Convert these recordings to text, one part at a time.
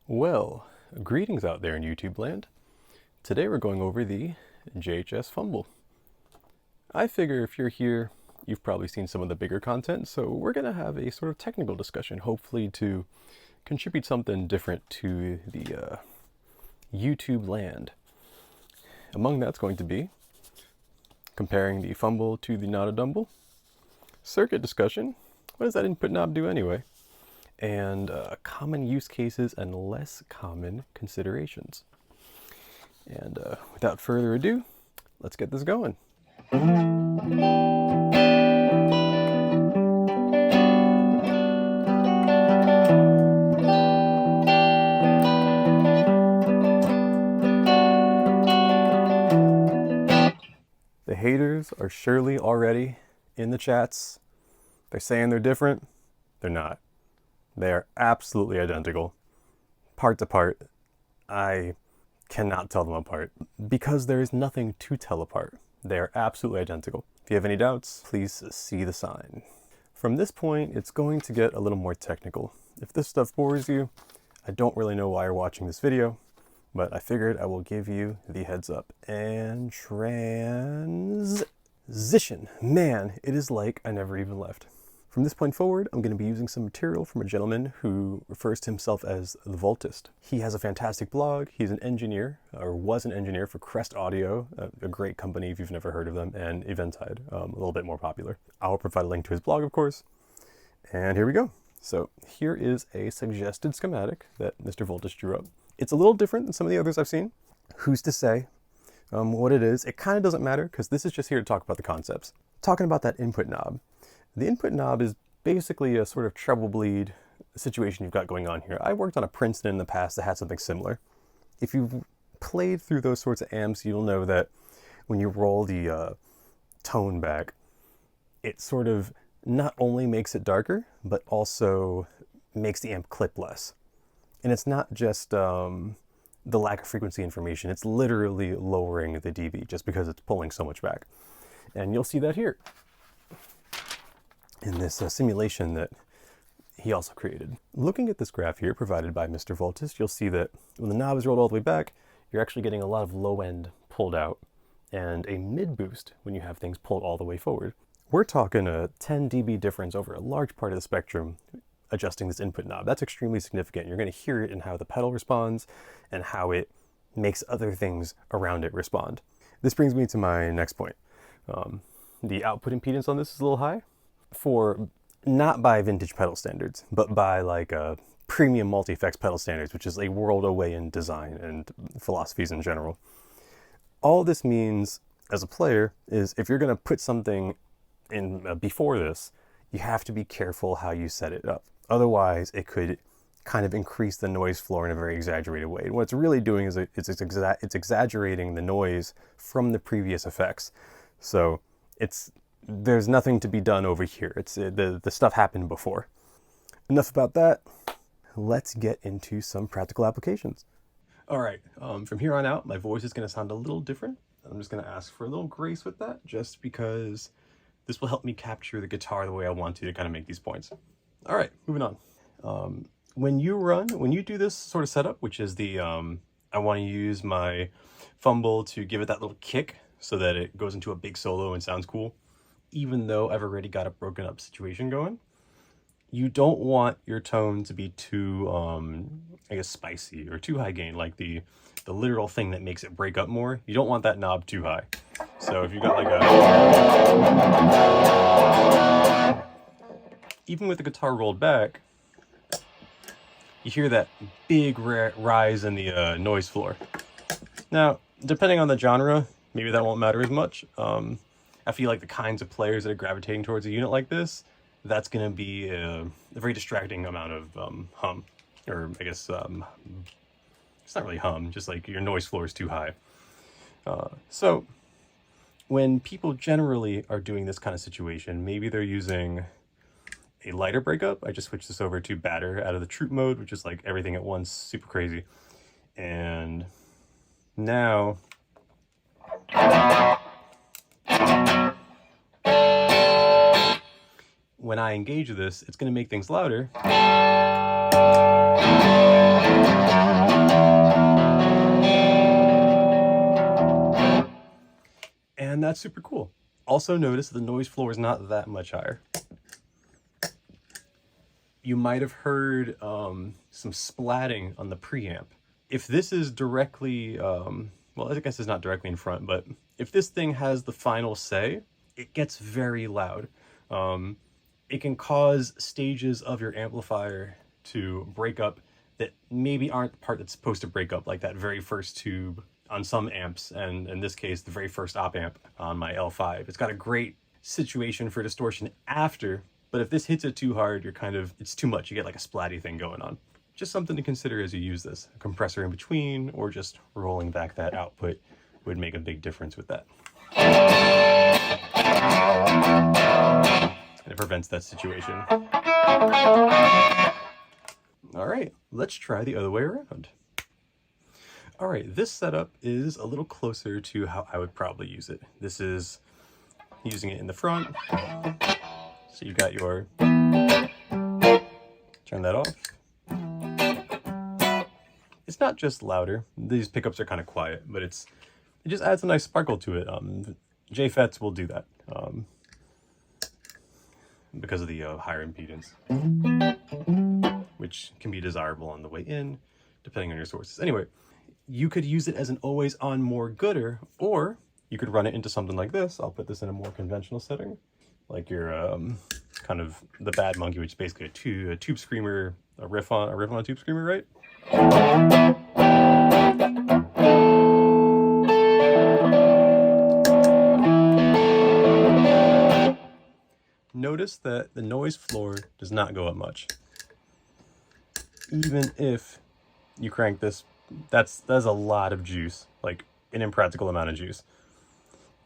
Well, greetings out there in YouTube land. Today we're going over the JHS Fumble. I figure if you're here, you've probably seen some of the bigger content, so we're going to have a sort of technical discussion, hopefully to contribute something different to the YouTube land. Among that's going to be comparing the Fumble to the Notadümblë, circuit discussion, what does that input knob do anyway, and common use cases and less common considerations. And without further ado, let's get this going. The haters are surely already in the chats. They're saying they're different. They're not. They are absolutely identical, part to part. I cannot tell them apart because there is nothing to tell apart. They are absolutely identical. If you have any doubts, please see the sign. From this point, it's going to get a little more technical. If this stuff bores you, I don't really know why you're watching this video, but I figured I will give you the heads up. And transition. Man, it is like I never even left. From this point forward, I'm going to be using some material from a gentleman who refers to himself as the Voltist. He has a fantastic blog. He's an engineer, or was an engineer for Crest Audio, a great company if you've never heard of them, and Eventide, a little bit more popular. I'll provide a link to his blog, of course. And here we go. So here is a suggested schematic that Mr. Voltist drew up. It's a little different than some of the others I've seen. Who's to say what it is? It kind of doesn't matter because this is just here to talk about the concepts. Talking about that input knob. The input knob is basically a sort of treble bleed situation you've got going on here. I worked on a Princeton in the past that had something similar. If you've played through those sorts of amps, you'll know that when you roll the tone back, it sort of not only makes it darker, but also makes the amp clip less. And it's not just the lack of frequency information, it's literally lowering the dB just because it's pulling so much back. And you'll see that here in this simulation that he also created. Looking at this graph here provided by Mr. Voltist, you'll see that when the knob is rolled all the way back, you're actually getting a lot of low end pulled out and a mid boost when you have things pulled all the way forward. We're talking a 10 dB difference over a large part of the spectrum adjusting this input knob. That's extremely significant. You're going to hear it in how the pedal responds and how it makes other things around it respond. This brings me to my next point. The output impedance on this is a little high. For not by vintage pedal standards, but by like premium multi-effects pedal standards, which is a world away in design and philosophies in general. All this means as a player is if you're going to put something in before this, you have to be careful how you set it up. Otherwise, it could kind of increase the noise floor in a very exaggerated way. And what it's really doing is it's exaggerating the noise from the previous effects. So there's nothing to be done over here. The stuff happened before. Enough about that. Let's get into some practical applications. All right, from here on out, my voice is going to sound a little different. I'm just going to ask for a little grace with that, just because this will help me capture the guitar the way I want to kind of make these points. All right, moving on. When you do this sort of setup, which is the, I want to use my Fumble to give it that little kick so that it goes into a big solo and sounds cool. Even though I've already got a broken up situation going, you don't want your tone to be too, I guess, spicy or too high gain, like the literal thing that makes it break up more. You don't want that knob too high. So if you got like even with the guitar rolled back, you hear that big rise in the noise floor. Now, depending on the genre, maybe that won't matter as much. I feel like the kinds of players that are gravitating towards a unit like this, that's going to be a very distracting amount of hum. Or I guess it's not really hum, just like your noise floor is too high. So when people generally are doing this kind of situation, maybe they're using a lighter breakup. I just switched this over to batter out of the troop mode, which is like everything at once, super crazy. And now when I engage this, it's going to make things louder. that's super cool. Also notice the noise floor is not that much higher. You might have heard some splatting on the preamp. If this is directly, well, I guess it's not directly in front, but if this thing has the final say, it gets very loud. It can cause stages of your amplifier to break up that maybe aren't the part that's supposed to break up, like that very first tube on some amps, and in this case, the very first op amp on my L5. It's got a great situation for distortion after, but if this hits it too hard, you're kind of, it's too much. You get like a splatty thing going on. Just something to consider as you use this. A compressor in between, or just rolling back that output would make a big difference with that. And it prevents that situation. All right, let's try the other way around. All right, this setup is a little closer to how I would probably use it. This is using it in the front. So you've got your, turn that off. It's not just louder. These pickups are kind of quiet, but it just adds a nice sparkle to it. JFETs will do that because of the higher impedance, which can be desirable on the way in, depending on your sources. Anyway, you could use it as an always on more gooder, or you could run it into something like this. I'll put this in a more conventional setting, like your kind of the Bad Monkey, which is basically a tube screamer, a riff on a tube screamer, right? Notice that the noise floor does not go up much. Even if you crank this, that's a lot of juice, like an impractical amount of juice.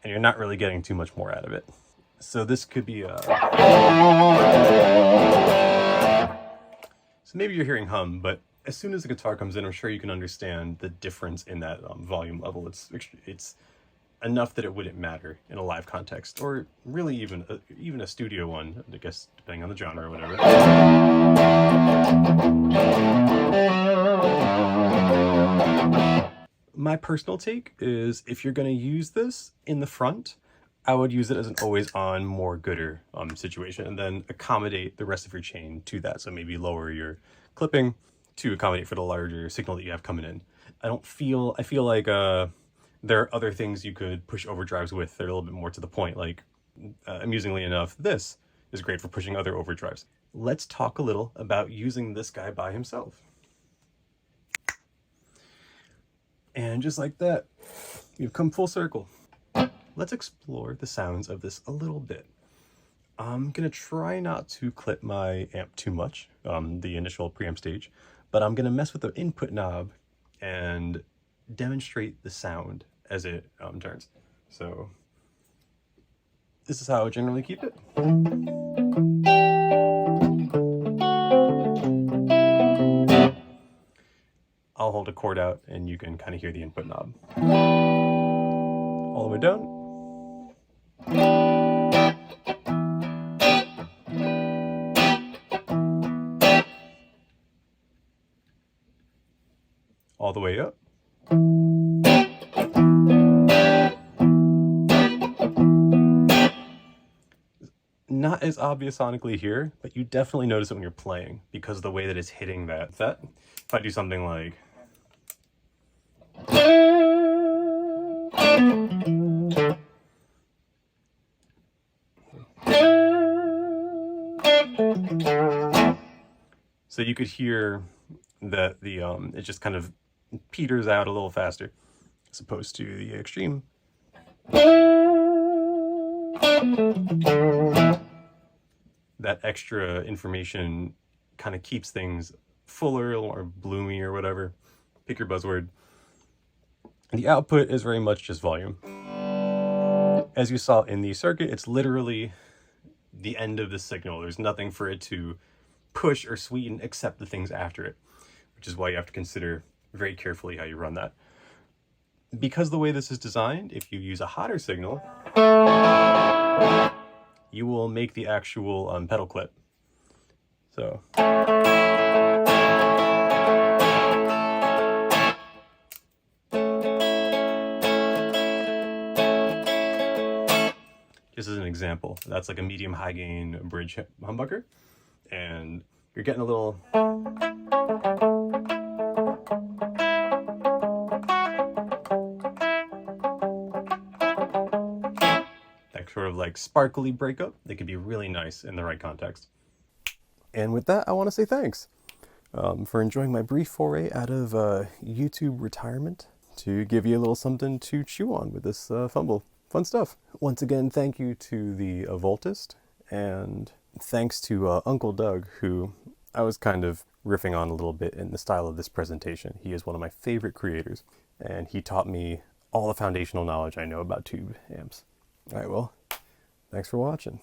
And you're not really getting too much more out of it. So this could be a... So maybe you're hearing hum, but as soon as the guitar comes in, I'm sure you can understand the difference in that volume level. It's enough that it wouldn't matter in a live context, or really even a studio one, I guess, depending on the genre or whatever. My personal take is, if you're going to use this in the front, I would use it as an always on more gooder situation, and then accommodate the rest of your chain to that. So maybe lower your clipping to accommodate for the larger signal that you have coming in. I feel like there are other things you could push overdrives with that are a little bit more to the point. Like, amusingly enough, this is great for pushing other overdrives. Let's talk a little about using this guy by himself. And just like that, you've come full circle. Let's explore the sounds of this a little bit. I'm gonna try not to clip my amp too much, the initial preamp stage, but I'm gonna mess with the input knob and demonstrate the sound as it turns. So this is how I generally keep it. I'll hold a chord out and you can kind of hear the input knob. All the way down. All the way up. Not as obvious sonically here, but you definitely notice it when you're playing because of the way that it's hitting that. If I do something like... So you could hear that it just kind of peters out a little faster as opposed to the extreme. That extra information kind of keeps things fuller or bloomy or whatever. Pick your buzzword. The output is very much just volume. As you saw in the circuit, it's literally the end of the signal. There's nothing for it to push or sweeten except the things after it, which is why you have to consider very carefully how you run that. Because the way this is designed, if you use a hotter signal, you will make the actual pedal clip. So. this is an example. That's like a medium high gain bridge humbucker. And you're getting a little... that sort of like sparkly breakup. They could be really nice in the right context. And with that, I want to say thanks for enjoying my brief foray out of YouTube retirement to give you a little something to chew on with this fumble. Fun stuff. Once again, thank you to the Voltist, and thanks to Uncle Doug, who I was kind of riffing on a little bit in the style of this presentation. He is one of my favorite creators, and he taught me all the foundational knowledge I know about tube amps. All right, well, thanks for watching.